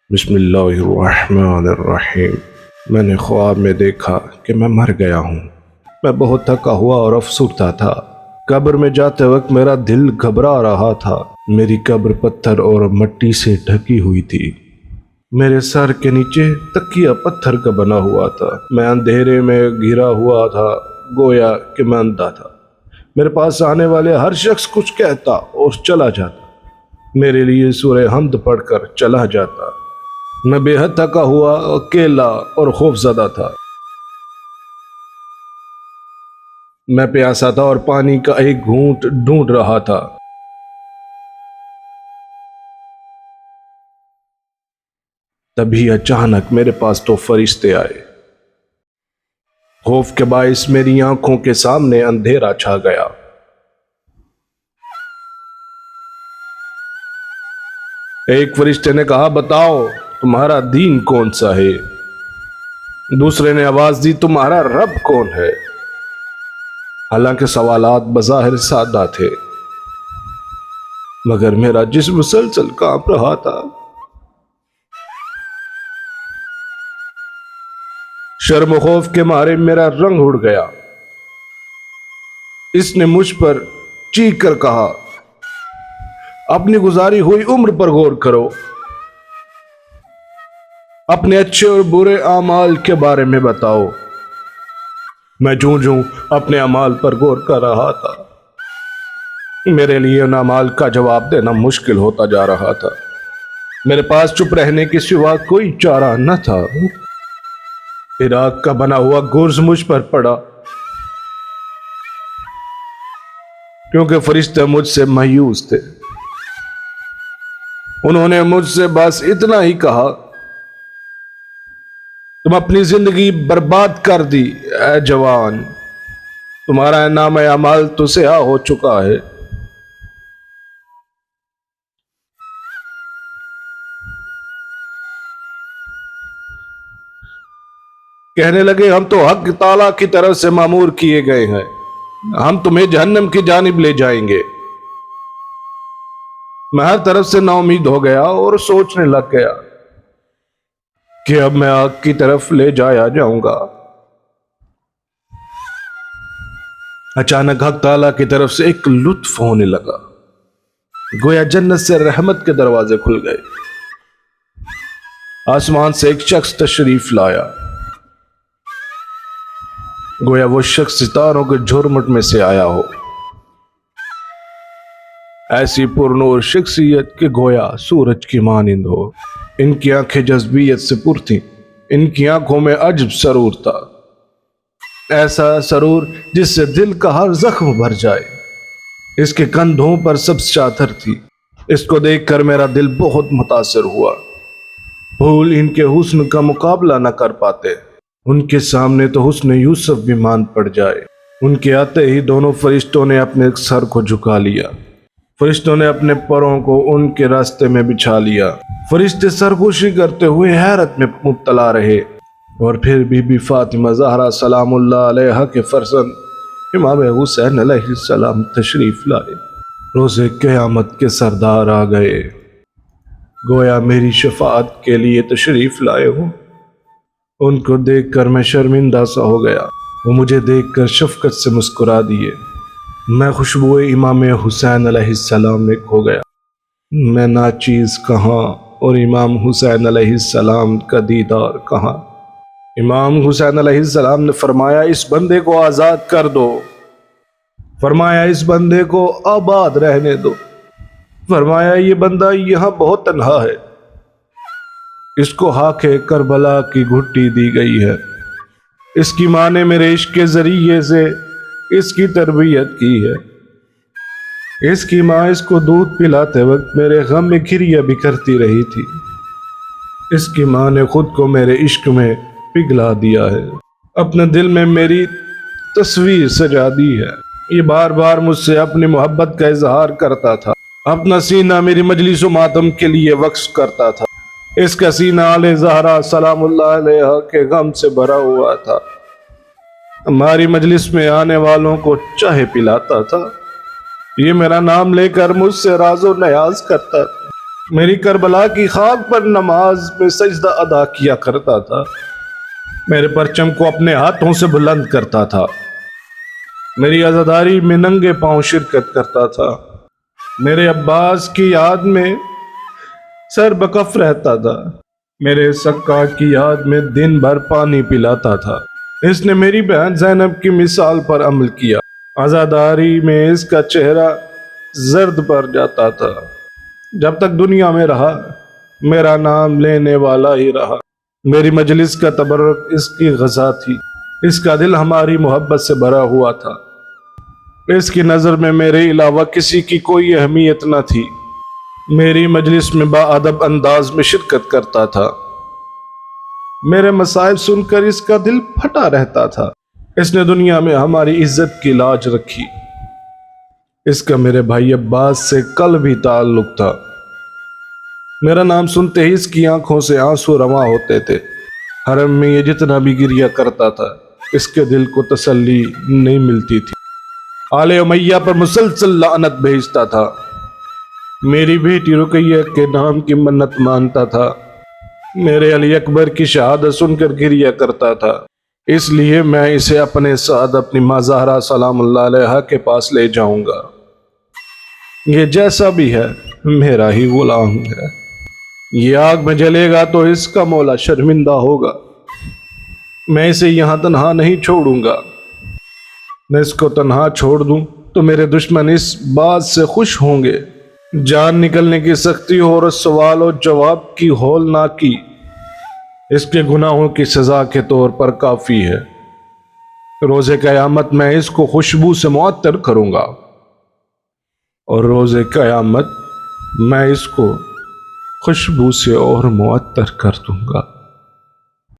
بسم اللہ الرحمن الرحیم۔ میں نے خواب میں دیکھا کہ میں مر گیا ہوں۔ میں بہت تھکا ہوا اور افسردہ تھا۔ قبر میں جاتے وقت میرا دل گھبرا رہا تھا۔ میری قبر پتھر اور مٹی سے ڈھکی ہوئی تھی۔ میرے سر کے نیچے تکیہ پتھر کا بنا ہوا تھا۔ میں اندھیرے میں گھرا ہوا تھا، گویا کہ میں اندھا تھا۔ میرے پاس آنے والے ہر شخص کچھ کہتا اور چلا جاتا۔ میرے لیے سورہ حمد پڑھ کر چلا جاتا۔ میں بے حد تھکا ہوا، اکیلا اور خوف زدہ تھا۔ میں پیاسا تھا اور پانی کا ایک گھونٹ ڈھونڈ رہا تھا۔ تبھی اچانک میرے پاس تو فرشتے آئے۔ خوف کے باعث میری آنکھوں کے سامنے اندھیرا چھا گیا۔ ایک فرشتے نے کہا، بتاؤ تمہارا دین کون سا ہے؟ دوسرے نے آواز دی، تمہارا رب کون ہے؟ حالانکہ سوالات بظاہر سادہ تھے، مگر میرا جسم مسلسل کانپ رہا تھا۔ شرم و خوف کے مارے میرا رنگ اڑ گیا۔ اس نے مجھ پر چیخ کر کہا، اپنی گزاری ہوئی عمر پر غور کرو، اپنے اچھے اور برے اعمال کے بارے میں بتاؤ۔ میں جوں جوں اپنے اعمال پر غور کر رہا تھا، میرے لیے ان اعمال کا جواب دینا مشکل ہوتا جا رہا تھا۔ میرے پاس چپ رہنے کے سوا کوئی چارہ نہ تھا۔ پھر آگ کا بنا ہوا گرز مجھ پر پڑا، کیونکہ فرشتے مجھ سے مایوس تھے۔ انہوں نے مجھ سے بس اتنا ہی کہا، تم اپنی زندگی برباد کر دی اے جوان، تمہارا نام اعمال تو سیاہ ہو چکا ہے۔ کہنے لگے، ہم تو حق تعالیٰ کی طرف سے مامور کیے گئے ہیں، ہم تمہیں جہنم کی جانب لے جائیں گے۔ میں ہر طرف سے نا امید ہو گیا اور سوچنے لگ گیا کہ اب میں آگ کی طرف لے جایا جاؤں گا۔ اچانک حق تعالیٰ کی طرف سے ایک لطف ہونے لگا، گویا جنت سے رحمت کے دروازے کھل گئے۔ آسمان سے ایک شخص تشریف لایا، گویا وہ شخص ستاروں کے جھرمٹ میں سے آیا ہو۔ ایسی پرنور شخصیت کہ گویا سورج کی مانند ہو۔ ان کی آنکھیں جذبیت سے پر تھیں، ان کی آنکھوں میں عجب سرور تھا، ایسا سرور جس سے دل کا ہر زخم بھر جائے۔ اس کے کندھوں پر سبز چادر تھی۔ اس کو دیکھ کر میرا دل بہت متاثر ہوا۔ پھول ان کے حسن کا مقابلہ نہ کر پاتے، ان کے سامنے تو حسن یوسف بھی ماند پڑ جائے۔ ان کے آتے ہی دونوں فرشتوں نے اپنے سر کو جھکا لیا۔ فرشتوں نے اپنے پروں کو ان کے راستے میں بچھا لیا۔ فرشتے سرگوشی کرتے ہوئے حیرت میں مبتلا رہے، اور پھر بی بی فاطمہ زہرا سلام اللہ علیہا کے فرزند امام حسین علیہ السلام تشریف لائے۔ روز قیامت کے سردار آ گئے، گویا میری شفاعت کے لیے تشریف لائے ہوں۔ ان کو دیکھ کر میں شرمندہ سا ہو گیا۔ وہ مجھے دیکھ کر شفقت سے مسکرا دیے۔ میں خوشبو امام حسین علیہ السلام میں کھو گیا۔ میں ناچیز کہاں اور امام حسین علیہ السلام کا دیدار کہاں۔ امام حسین علیہ السلام نے فرمایا، اس بندے کو آزاد کر دو، فرمایا اس بندے کو آباد رہنے دو، فرمایا یہ بندہ یہاں بہت تنہا ہے، اس کو خاک کربلا کی گھٹی دی گئی ہے، اس کی ماں نے میرے عشق کے ذریعے سے اس کی تربیت کی ہے، اس کی ماں اس کو دودھ پلاتے وقت میرے غم میں گریہ بھی کرتی رہی تھی، اس کی ماں نے خود کو میرے عشق میں پگھلا دیا ہے، اپنے دل میں میری تصویر سجا دی ہے، یہ بار بار مجھ سے اپنی محبت کا اظہار کرتا تھا، اپنا سینہ میری مجلس و ماتم کے لیے وقف کرتا تھا، اس کا سینہ آل زہرا سلام اللہ علیہا کے غم سے بھرا ہوا تھا، ہماری مجلس میں آنے والوں کو چائے پلاتا تھا، یہ میرا نام لے کر مجھ سے راز و نیاز کرتا تھا، میری کربلا کی خاک پر نماز میں سجدہ ادا کیا کرتا تھا، میرے پرچم کو اپنے ہاتھوں سے بلند کرتا تھا، میری عزاداری میں ننگے پاؤں شرکت کرتا تھا، میرے عباس کی یاد میں سر بکف رہتا تھا، میرے سکاک کی یاد میں دن بھر پانی پلاتا تھا۔ اس نے میری بہن زینب کی مثال پر عمل کیا، عزاداری میں اس کا چہرہ زرد پڑ جاتا تھا۔ جب تک دنیا میں رہا میرا نام لینے والا ہی رہا، میری مجلس کا تبرک اس کی غذا تھی، اس کا دل ہماری محبت سے بھرا ہوا تھا، اس کی نظر میں میرے علاوہ کسی کی کوئی اہمیت نہ تھی، میری مجلس میں باادب انداز میں شرکت کرتا تھا، میرے مصائب سن کر اس کا دل پھٹا رہتا تھا، اس نے دنیا میں ہماری عزت کی لاج رکھی، اس کا میرے بھائی عباس سے کل بھی تعلق تھا، میرا نام سنتے ہی اس کی آنکھوں سے آنسو رواں ہوتے تھے، حرم میں یہ جتنا بھی گریا کرتا تھا اس کے دل کو تسلی نہیں ملتی تھی، آل امیہ پر مسلسل لعنت بھیجتا تھا، میری بیٹی رقیہ کے نام کی منت مانتا تھا، میرے علی اکبر کی شہادت سن کر گریا کرتا تھا، اس لیے میں اسے اپنے ساتھ اپنی ماں زہرا سلام اللہ علیہا کے پاس لے جاؤں گا، یہ جیسا بھی ہے میرا ہی غلام ہے، یہ آگ میں جلے گا تو اس کا مولا شرمندہ ہوگا، میں اسے یہاں تنہا نہیں چھوڑوں گا، میں اس کو تنہا چھوڑ دوں تو میرے دشمن اس بات سے خوش ہوں گے، جان نکلنے کی سختی ہو اور سوال و جواب کی ہولناکی اس کے گناہوں کی سزا کے طور پر کافی ہے، روز قیامت میں اس کو خوشبو سے معطر کروں گا، اور روز قیامت میں اس کو خوشبو سے اور معطر کر دوں گا۔